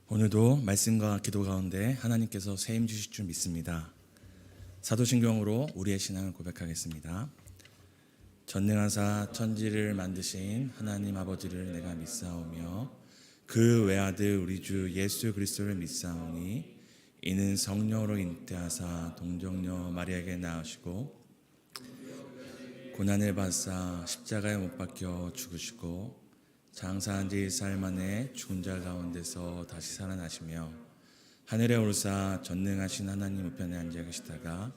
오늘도 말씀과 기도 가운데 하나님께서 세임 주실 줄 믿습니다. 사도신경으로 우리의 신앙을 고백하겠습니다. 전능하사 천지를 만드신 하나님 아버지를 내가 믿사오며 그 외아들 우리 주 예수 그리스도를 믿사오니 이는 성령으로 잉태하사 동정녀 마리아에게 낳으시고 고난을 받사 십자가에 못 박혀 죽으시고 장사한 지 4일 만에 죽은 자 가운데서 다시 살아나시며 하늘에 오르사 전능하신 하나님 우편에 앉아 계시다가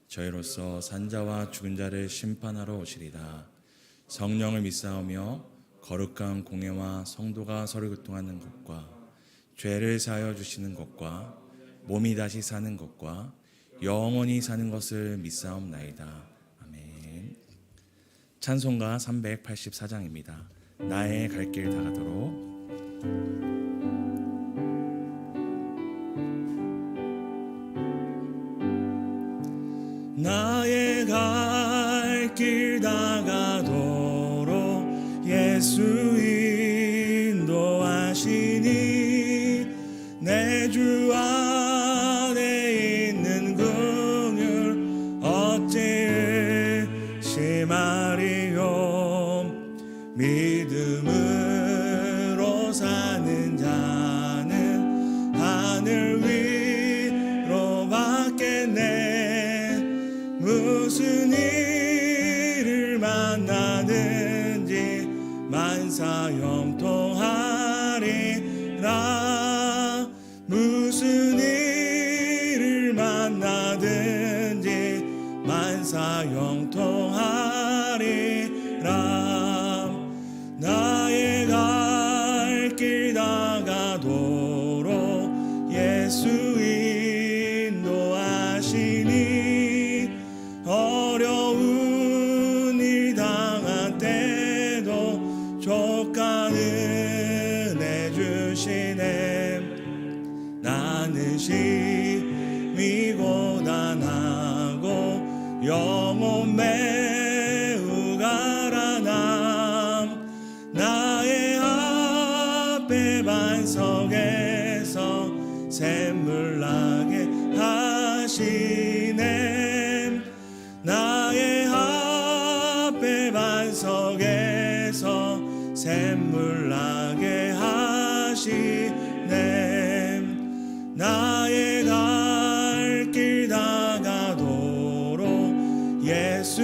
저희로서 산자와 죽은 자를 심판하러 오시리다. 성령을 믿사오며 거룩한 공예와 성도가 서로 교통하는 것과 죄를 사하여 주시는 것과 몸이 다시 사는 것과 영원히 사는 것을 믿사옵나이다. 아멘. 찬송가 384장입니다. 나의 갈 길 다가도록. 나의 갈 길 다가도록 예수 인도하시니 내 주 안에 있는 긍휼 어찌 의심하리요. 믿음으로 사는 자는 하늘 위로 받겠네. 무슨 일을 만나든지 만사 형통하리라. 무슨 일을 만나든지 만사 형통하리라. 나의 갈 길 다가도록 예수 인도하시니 어려운 일 당한 때도 족한 은혜 주시네. 나는 심히 고단하고 영혼 매우 가라남. 나의 앞에 반석에서 샘물 나게 하시네. 나의 앞에 반석에서 샘물 나게 하시네. 나의 갈 길 다가도록 예수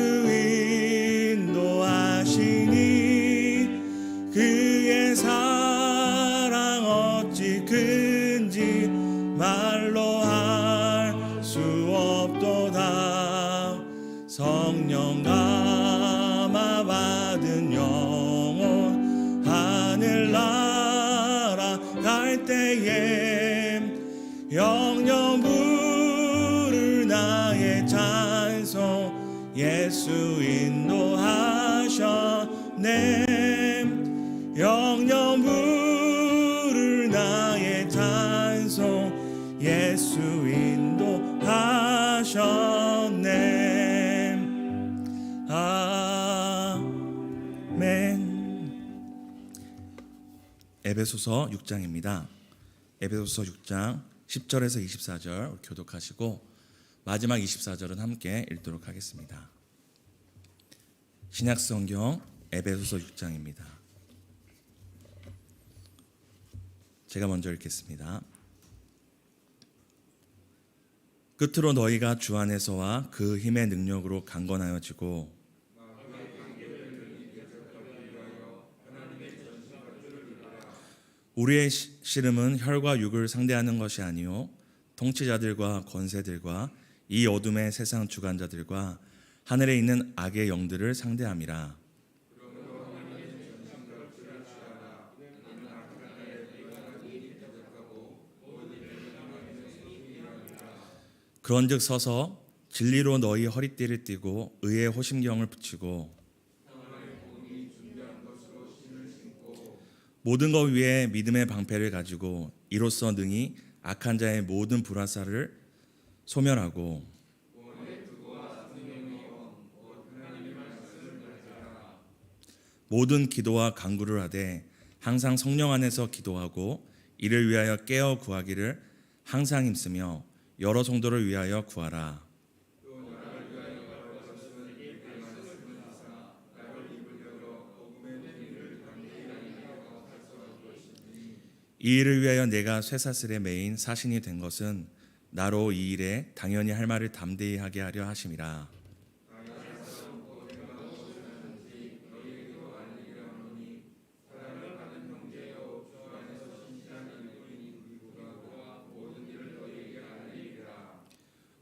인도하시니 그의 사랑 어찌 큰지 말로 할 수 없도다. 성령 감화 받은 영혼 하늘나라 갈 때에 영영 부를 나의 찬송 예수 인도하셨네. 영영 부를 나의 찬송 예수 인도하셨네. 아멘. 에베소서 6장입니다. 에베소서 6장 10절에서 24절 교독하시고 마지막 24절은 함께 읽도록 하겠습니다. 신약성경 에베소서 6장입니다. 제가 먼저 읽겠습니다. 끝으로 너희가 주 안에서와 그 힘의 능력으로 강건하여지고 우리의 씨름은 혈과 육을 상대하는 것이 아니요 통치자들과 권세들과 이 어둠의 세상 주관자들과 하늘에 있는 악의 영들을 상대함이라. 그런즉 서서 진리로 너희 허리띠를 띠고 의의 호심경을 붙이고 모든 것 위에 믿음의 방패를 가지고 이로써 능히 악한 자의 모든 불화살을 소멸하고 모든 기도와 간구를 하되 항상 성령 안에서 기도하고 이를 위하여 깨어 구하기를 항상 힘쓰며 여러 성도를 위하여 구하라. 이 일을 위하여 내가 쇠사슬에 매인 사신이 된 것은 나로 이 일에 당연히 할 말을 담대히 하게 하려 하심이라.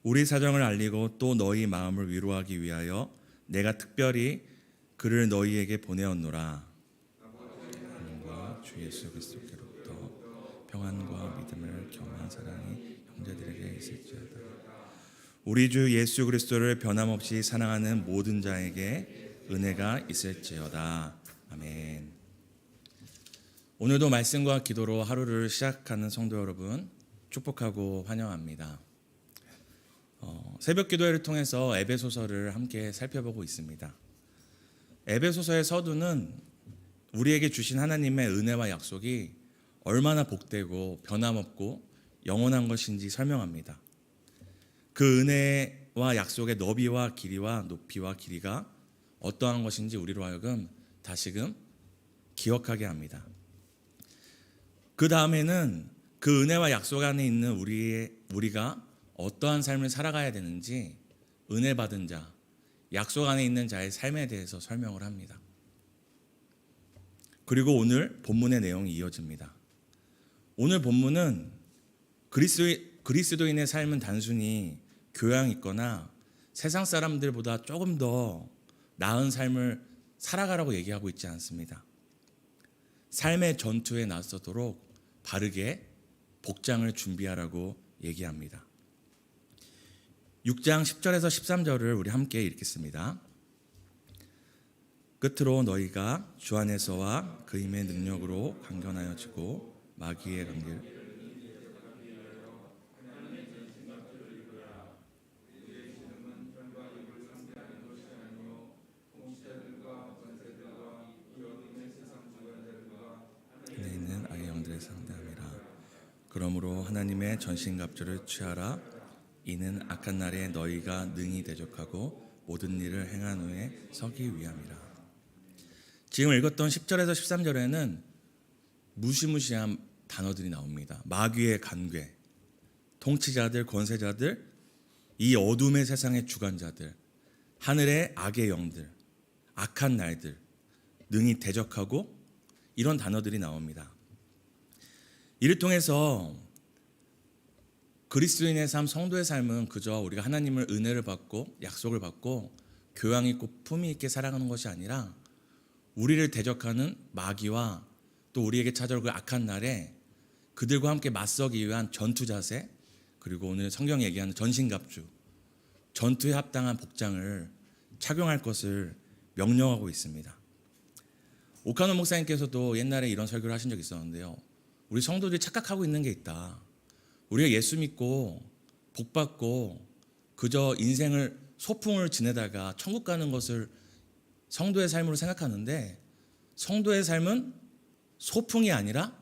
우리 사정을 알리고 또 너희 마음을 위로하기 위하여 내가 특별히 그를 너희에게 보내었노라. 하나님과 주 예수 그리스도께로부터 평안과 믿음을 겸한 사랑이 형제들에게 있을지어다. 우리 주 예수 그리스도를 변함없이 사랑하는 모든 자에게 은혜가 있을지어다. 아멘. 오늘도 말씀과 기도로 하루를 시작하는 성도 여러분 축복하고 환영합니다. 새벽 기도회를 통해서 에베소서를 함께 살펴보고 있습니다. 에베소서의 서두는 우리에게 주신 하나님의 은혜와 약속이 얼마나 복되고 변함없고 영원한 것인지 설명합니다. 그 은혜와 약속의 너비와 길이와 높이와 길이가 어떠한 것인지 우리로 하여금 다시금 기억하게 합니다. 그 다음에는 그 은혜와 약속 안에 있는 우리가 어떠한 삶을 살아가야 되는지 은혜 받은 자, 약속 안에 있는 자의 삶에 대해서 설명을 합니다. 그리고 오늘 본문의 내용이 이어집니다. 오늘 본문은 그리스도인의 삶은 단순히 교양 있거나 세상 사람들보다 조금 더 나은 삶을 살아가라고 얘기하고 있지 않습니다. 삶의 전투에 나서도록 바르게 복장을 준비하라고 얘기합니다. 6장 10절에서 13절을 우리 함께 읽겠습니다. 끝으로 너희가 주 안에서와 그 힘의 능력으로 강건하여지고 마귀의 관계를 있는 악의 영들의 상대함이라. 그러므로 하나님의 전신갑주를 취하라. 이는 악한 날에 너희가 능히 대적하고 모든 일을 행한 후에 서기 위함이라. 지금 읽었던 10절에서 13절에는 무시무시한 단어들이 나옵니다. 마귀의 관계, 통치자들, 권세자들, 이 어둠의 세상의 주관자들, 하늘의 악의 영들, 악한 날들, 능히 대적하고 이런 단어들이 나옵니다. 이를 통해서 그리스도인의 삶, 성도의 삶은 그저 우리가 하나님을 은혜를 받고 약속을 받고 교양 있고 품위 있게 살아가는 것이 아니라 우리를 대적하는 마귀와 또 우리에게 찾아올 그 악한 날에 그들과 함께 맞서기 위한 전투 자세, 그리고 오늘 성경이 얘기하는 전신갑주, 전투에 합당한 복장을 착용할 것을 명령하고 있습니다. 오카노 목사님께서도 옛날에 이런 설교를 하신 적이 있었는데요. 우리 성도들이 착각하고 있는 게 있다. 우리가 예수 믿고 복 받고 그저 인생을 소풍을 지내다가 천국 가는 것을 성도의 삶으로 생각하는데 성도의 삶은 소풍이 아니라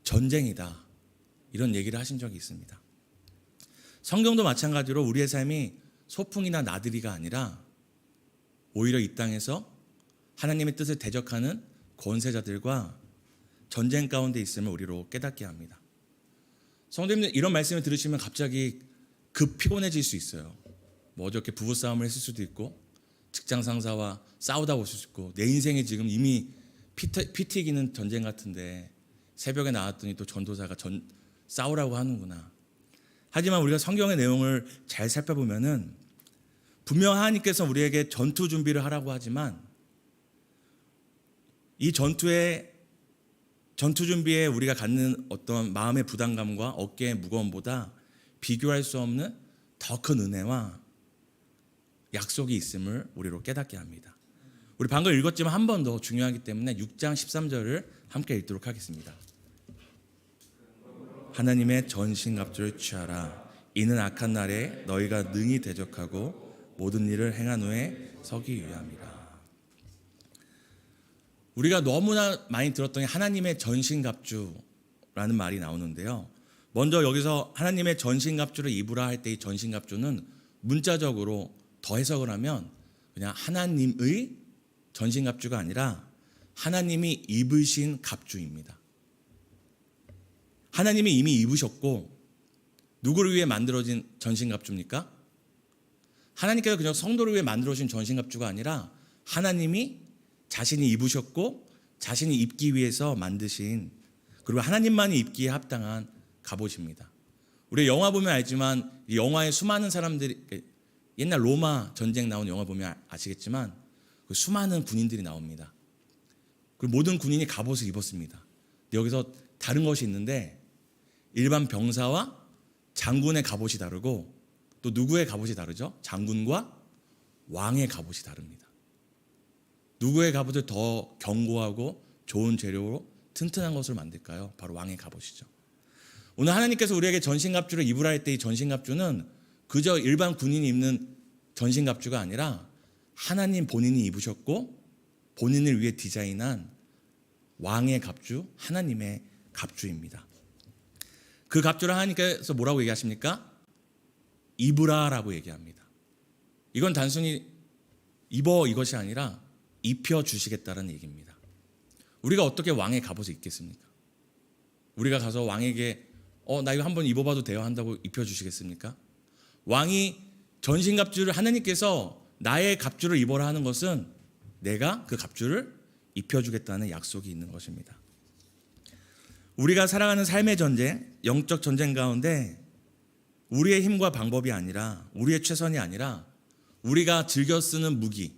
전쟁이다. 이런 얘기를 하신 적이 있습니다. 성경도 마찬가지로 우리의 삶이 소풍이나 나들이가 아니라 오히려 이 땅에서 하나님의 뜻을 대적하는 권세자들과 전쟁 가운데 있음을 우리로 깨닫게 합니다. 성도님들 이런 말씀을 들으시면 갑자기 급 피곤해질 수 있어요. 뭐 어저께 부부싸움을 했을 수도 있고 직장 상사와 싸우다 오실 수 있고 내 인생이 지금 이미 피 튀기는 전쟁 같은데 새벽에 나왔더니 또 전도사가 싸우라고 하는구나. 하지만 우리가 성경의 내용을 잘 살펴보면은 분명 하나님께서 우리에게 전투 준비를 하라고 하지만 이 전투 준비에 우리가 갖는 어떤 마음의 부담감과 어깨의 무거움보다 비교할 수 없는 더 큰 은혜와 약속이 있음을 우리로 깨닫게 합니다. 우리 방금 읽었지만 한 번 더 중요하기 때문에 6장 13절을 함께 읽도록 하겠습니다. 하나님의 전신갑주를 취하라. 이는 악한 날에 너희가 능히 대적하고 모든 일을 행한 후에 서기 위함이라. 우리가 너무나 많이 들었던 게 하나님의 전신갑주라는 입으라라는 말이 나오는데요. 먼저 여기서 하나님의 전신갑주를 입으라 할 때 이 전신갑주는 문자적으로 더 해석을 하면 그냥 하나님의 전신갑주가 아니라 하나님이 입으신 갑주입니다. 하나님이 이미 입으셨고 누구를 위해 만들어진 전신갑주입니까? 하나님께서 그냥 성도를 위해 만들어진 전신갑주가 아니라 하나님이 자신이 입으셨고 자신이 입기 위해서 만드신, 그리고 하나님만이 입기에 합당한 갑옷입니다. 우리 영화 보면 알지만 이 영화에 수많은 사람들이, 옛날 로마 전쟁 나온 영화 보면 아시겠지만 그 수많은 군인들이 나옵니다. 그리고 모든 군인이 갑옷을 입었습니다. 근데 여기서 다른 것이 있는데 일반 병사와 장군의 갑옷이 다르고 또 누구의 갑옷이 다르죠? 장군과 왕의 갑옷이 다릅니다. 누구의 갑옷을 더 견고하고 좋은 재료로 튼튼한 것을 만들까요? 바로 왕의 갑옷이죠. 오늘 하나님께서 우리에게 전신갑주를 입으라 할 때 이 전신갑주는 그저 일반 군인이 입는 전신갑주가 아니라 하나님 본인이 입으셨고 본인을 위해 디자인한 왕의 갑주, 하나님의 갑주입니다. 그 갑주를 하나님께서 뭐라고 얘기하십니까? 입으라라고 얘기합니다. 이건 단순히 입어 이것이 아니라 입혀주시겠다는 얘기입니다. 우리가 어떻게 왕의 갑옷을 입겠습니까? 우리가 가서 왕에게 나 이거 한번 입어봐도 돼요? 한다고 입혀주시겠습니까? 왕이 전신갑주를, 하나님께서 나의 갑주를 입어라 하는 것은 내가 그 갑주를 입혀주겠다는 약속이 있는 것입니다. 우리가 살아가는 삶의 전쟁, 영적 전쟁 가운데 우리의 힘과 방법이 아니라, 우리의 최선이 아니라 우리가 즐겨 쓰는 무기,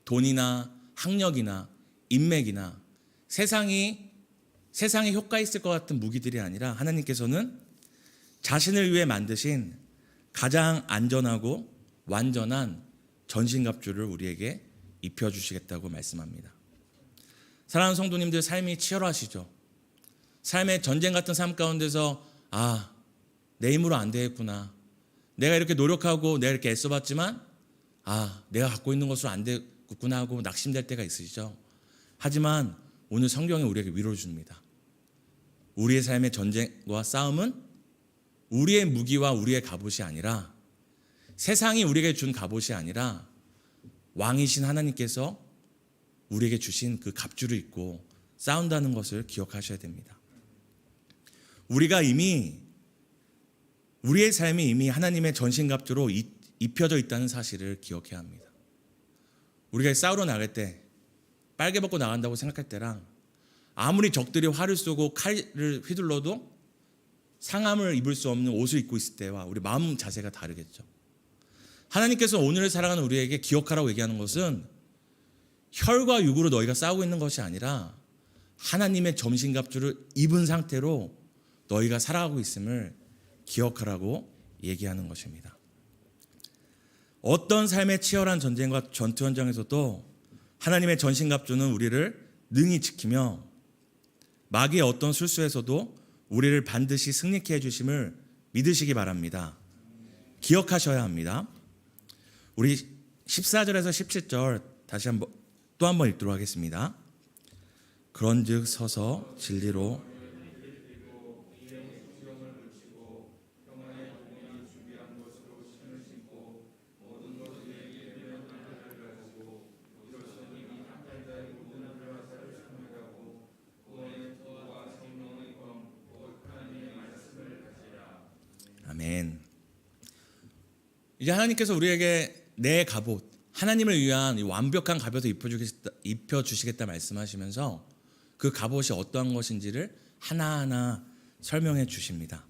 돈이나 학력이나 인맥이나 세상에 효과 있을 것 같은 무기들이 아니라 하나님께서는 자신을 위해 만드신 가장 안전하고 완전한 전신갑주를 우리에게 입혀주시겠다고 말씀합니다. 사랑하는 성도님들, 삶이 치열하시죠? 삶의 전쟁 같은 삶 가운데서 내 힘으로 안 되겠구나, 내가 이렇게 노력하고 내가 이렇게 애써봤지만 내가 갖고 있는 것으로 안 되겠구나 하고 낙심될 때가 있으시죠? 하지만 오늘 성경이 우리에게 위로를 줍니다. 우리의 삶의 전쟁과 싸움은 우리의 무기와 우리의 갑옷이 아니라, 세상이 우리에게 준 갑옷이 아니라 왕이신 하나님께서 우리에게 주신 그 갑주를 입고 싸운다는 것을 기억하셔야 됩니다. 우리의 삶이 이미 하나님의 전신갑주로 입혀져 있다는 사실을 기억해야 합니다. 우리가 싸우러 나갈 때 빨개 벗고 나간다고 생각할 때랑 아무리 적들이 활을 쏘고 칼을 휘둘러도 상함을 입을 수 없는 옷을 입고 있을 때와 우리 마음 자세가 다르겠죠. 하나님께서 오늘을 살아가는 우리에게 기억하라고 얘기하는 것은 혈과 육으로 너희가 싸우고 있는 것이 아니라 하나님의 전신갑주를 입은 상태로 너희가 살아가고 있음을 기억하라고 얘기하는 것입니다. 어떤 삶의 치열한 전쟁과 전투 현장에서도 하나님의 전신갑주는 우리를 능히 지키며 마귀의 어떤 술수에서도 우리를 반드시 승리케 해주심을 믿으시기 바랍니다. 기억하셔야 합니다. 우리 14절에서 17절 다시 또 한번 읽도록 하겠습니다. 그런즉 서서 진리로 아멘. 이제 하나님께서 우리에게 내 갑옷, 하나님을 위한 완벽한 갑옷을 입혀주시겠다 말씀하시면서 그 갑옷이 어떠한 것인지를 하나하나 설명해 주십니다.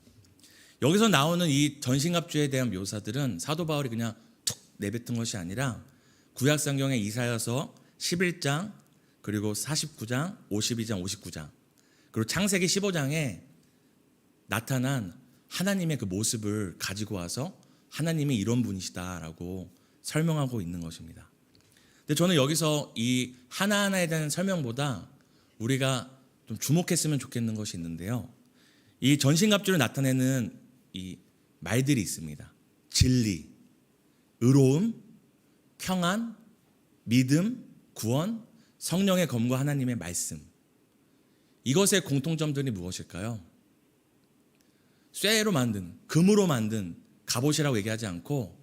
여기서 나오는 이 전신갑주에 대한 묘사들은 사도 바울이 그냥 툭 내뱉은 것이 아니라 구약성경의 이사야서 11장, 그리고 49장, 52장, 59장, 그리고 창세기 15장에 나타난 하나님의 그 모습을 가지고 와서 하나님이 이런 분이시다라고 설명하고 있는 것입니다. 근데 저는 여기서 이 하나하나에 대한 설명보다 우리가 좀 주목했으면 좋겠는 것이 있는데요. 이 전신갑주를 나타내는 이 말들이 있습니다. 진리, 의로움, 평안, 믿음, 구원, 성령의 검과 하나님의 말씀. 이것의 공통점들이 무엇일까요? 쇠로 만든, 금으로 만든 갑옷이라고 얘기하지 않고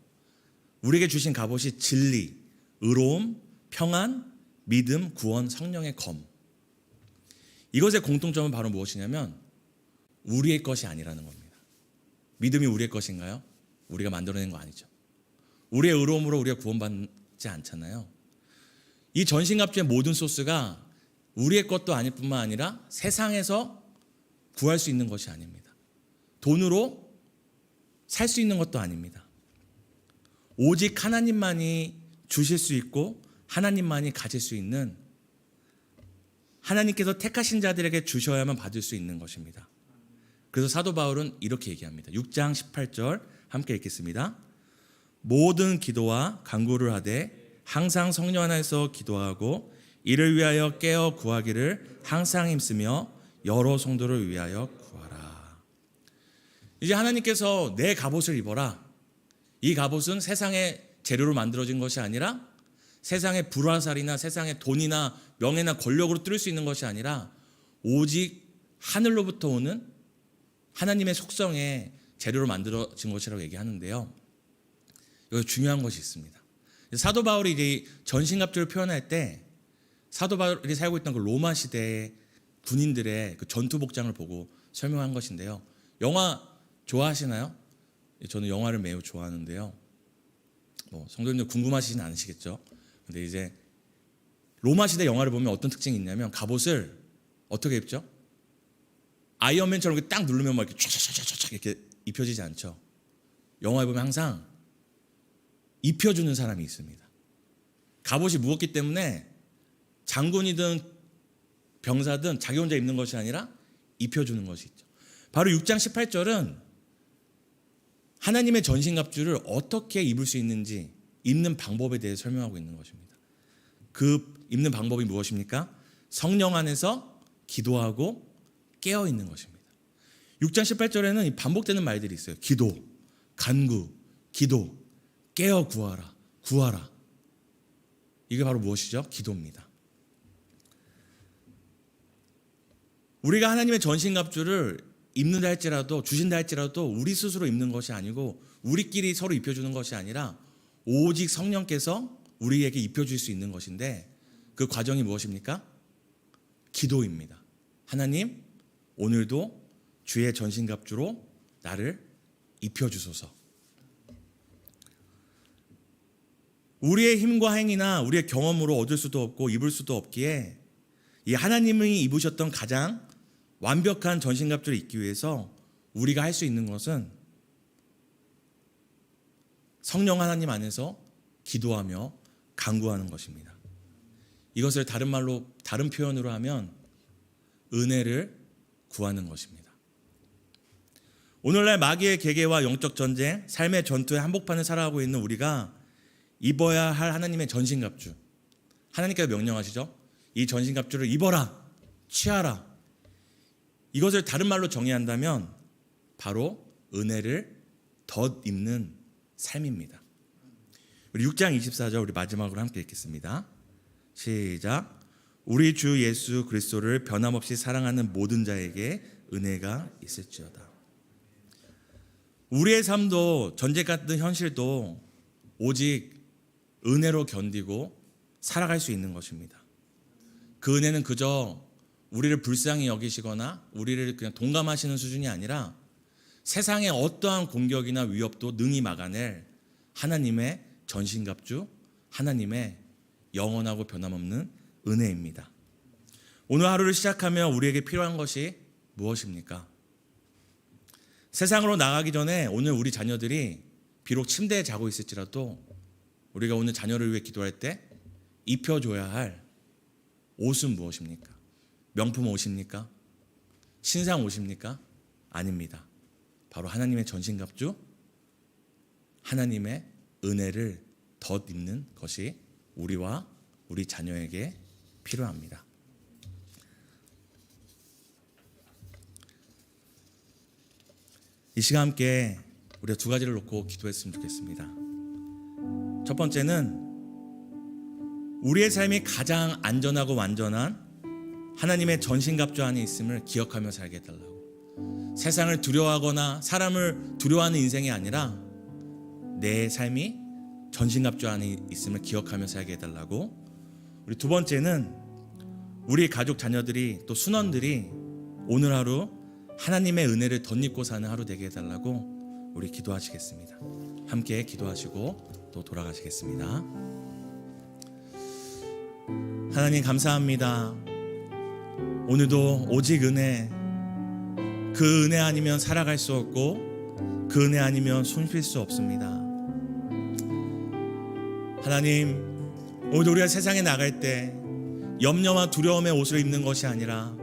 우리에게 주신 갑옷이 진리, 의로움, 평안, 믿음, 구원, 성령의 검. 이것의 공통점은 바로 무엇이냐면 우리의 것이 아니라는 겁니다. 믿음이 우리의 것인가요? 우리가 만들어낸 거 아니죠. 우리의 의로움으로 우리가 구원받지 않잖아요. 이 전신갑주의 모든 소스가 우리의 것도 아닐 뿐만 아니라 세상에서 구할 수 있는 것이 아닙니다. 돈으로 살 수 있는 것도 아닙니다. 오직 하나님만이 주실 수 있고 하나님만이 가질 수 있는, 하나님께서 택하신 자들에게 주셔야만 받을 수 있는 것입니다. 그래서 사도 바울은 이렇게 얘기합니다. 6장 18절 함께 읽겠습니다. 모든 기도와 간구를 하되 항상 성령 안에서 기도하고 이를 위하여 깨어 구하기를 항상 힘쓰며 여러 성도를 위하여 구하라. 이제 하나님께서 내 갑옷을 입어라. 이 갑옷은 세상의 재료로 만들어진 것이 아니라 세상의 불화살이나 세상의 돈이나 명예나 권력으로 뚫을 수 있는 것이 아니라 오직 하늘로부터 오는 하나님의 속성의 재료로 만들어진 것이라고 얘기하는데요. 여기 중요한 것이 있습니다. 사도 바울이 이제 전신갑주를 표현할 때 사도 바울이 살고 있던 그 로마 시대의 군인들의 그 전투 복장을 보고 설명한 것인데요. 영화 좋아하시나요? 저는 영화를 매우 좋아하는데요. 성도님들 궁금하시진 않으시겠죠? 근데 이제 로마 시대 영화를 보면 어떤 특징이 있냐면 갑옷을 어떻게 입죠? 아이언맨처럼 이렇게 딱 누르면 막 이렇게 촥촥촥촥 이렇게 입혀지지 않죠. 영화에 보면 항상 입혀주는 사람이 있습니다. 갑옷이 무겁기 때문에 장군이든 병사든 자기 혼자 입는 것이 아니라 입혀주는 것이 있죠. 바로 6장 18절은 하나님의 전신갑주를 어떻게 입을 수 있는지 입는 방법에 대해 설명하고 있는 것입니다. 그 입는 방법이 무엇입니까? 성령 안에서 기도하고 깨어 있는 것입니다. 6장 18절에는 반복되는 말들이 있어요. 기도, 간구, 기도, 깨어 구하라, 구하라. 이게 바로 무엇이죠? 기도입니다. 우리가 하나님의 전신갑주를 입는다 할지라도, 주신다 할지라도 우리 스스로 입는 것이 아니고 우리끼리 서로 입혀주는 것이 아니라 오직 성령께서 우리에게 입혀줄 수 있는 것인데 그 과정이 무엇입니까? 기도입니다. 하나님, 오늘도 주의 전신갑주로 나를 입혀주소서. 우리의 힘과 행위나 우리의 경험으로 얻을 수도 없고 입을 수도 없기에 이 하나님이 입으셨던 가장 완벽한 전신갑주를 입기 위해서 우리가 할 수 있는 것은 성령 하나님 안에서 기도하며 간구하는 것입니다. 이것을 다른 표현으로 하면 은혜를 구하는 것입니다. 오늘날 마귀의 계계와 영적 전쟁, 삶의 전투의 한복판을 살아가고 있는 우리가 입어야 할 하나님의 전신갑주, 하나님께서 명령하시죠. 이 전신갑주를 입어라, 취하라. 이것을 다른 말로 정의한다면 바로 은혜를 덧입는 삶입니다. 우리 6장 24절 우리 마지막으로 함께 읽겠습니다. 시작. 우리 주 예수 그리스도를 변함없이 사랑하는 모든 자에게 은혜가 있을지어다. 우리의 삶도 전쟁 같은 현실도 오직 은혜로 견디고 살아갈 수 있는 것입니다. 그 은혜는 그저 우리를 불쌍히 여기시거나 우리를 그냥 동감하시는 수준이 아니라 세상의 어떠한 공격이나 위협도 능히 막아낼 하나님의 전신갑주, 하나님의 영원하고 변함없는 은혜입니다. 오늘 하루를 시작하며 우리에게 필요한 것이 무엇입니까? 세상으로 나가기 전에 오늘 우리 자녀들이 비록 침대에 자고 있을지라도 우리가 오늘 자녀를 위해 기도할 때 입혀줘야 할 옷은 무엇입니까? 명품 옷입니까? 신상 옷입니까? 아닙니다. 바로 하나님의 전신갑주, 하나님의 은혜를 덧입는 것이 우리와 우리 자녀에게 필요합니다. 이 시간 함께 우리가 두 가지를 놓고 기도했으면 좋겠습니다. 첫 번째는 우리의 삶이 가장 안전하고 완전한 하나님의 전신갑주 안에 있음을 기억하며 살게 해달라고. 세상을 두려워하거나 사람을 두려워하는 인생이 아니라 내 삶이 전신갑주 안에 있음을 기억하며 살게 해달라고. 우리 두 번째는 우리 가족 자녀들이 또 순원들이 오늘 하루 하나님의 은혜를 덧입고 사는 하루 되게 해달라고 우리 기도하시겠습니다. 함께 기도하시고 또 돌아가시겠습니다. 하나님 감사합니다. 오늘도 오직 은혜, 그 은혜 아니면 살아갈 수 없고 그 은혜 아니면 손쉴 수 없습니다. 하나님, 오늘 우리가 세상에 나갈 때 염려와 두려움의 옷을 입는 것이 아니라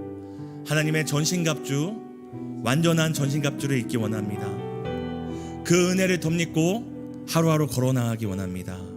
하나님의 전신갑주, 완전한 전신갑주를 입기 원합니다. 그 은혜를 덧입고 하루하루 걸어나가기 원합니다.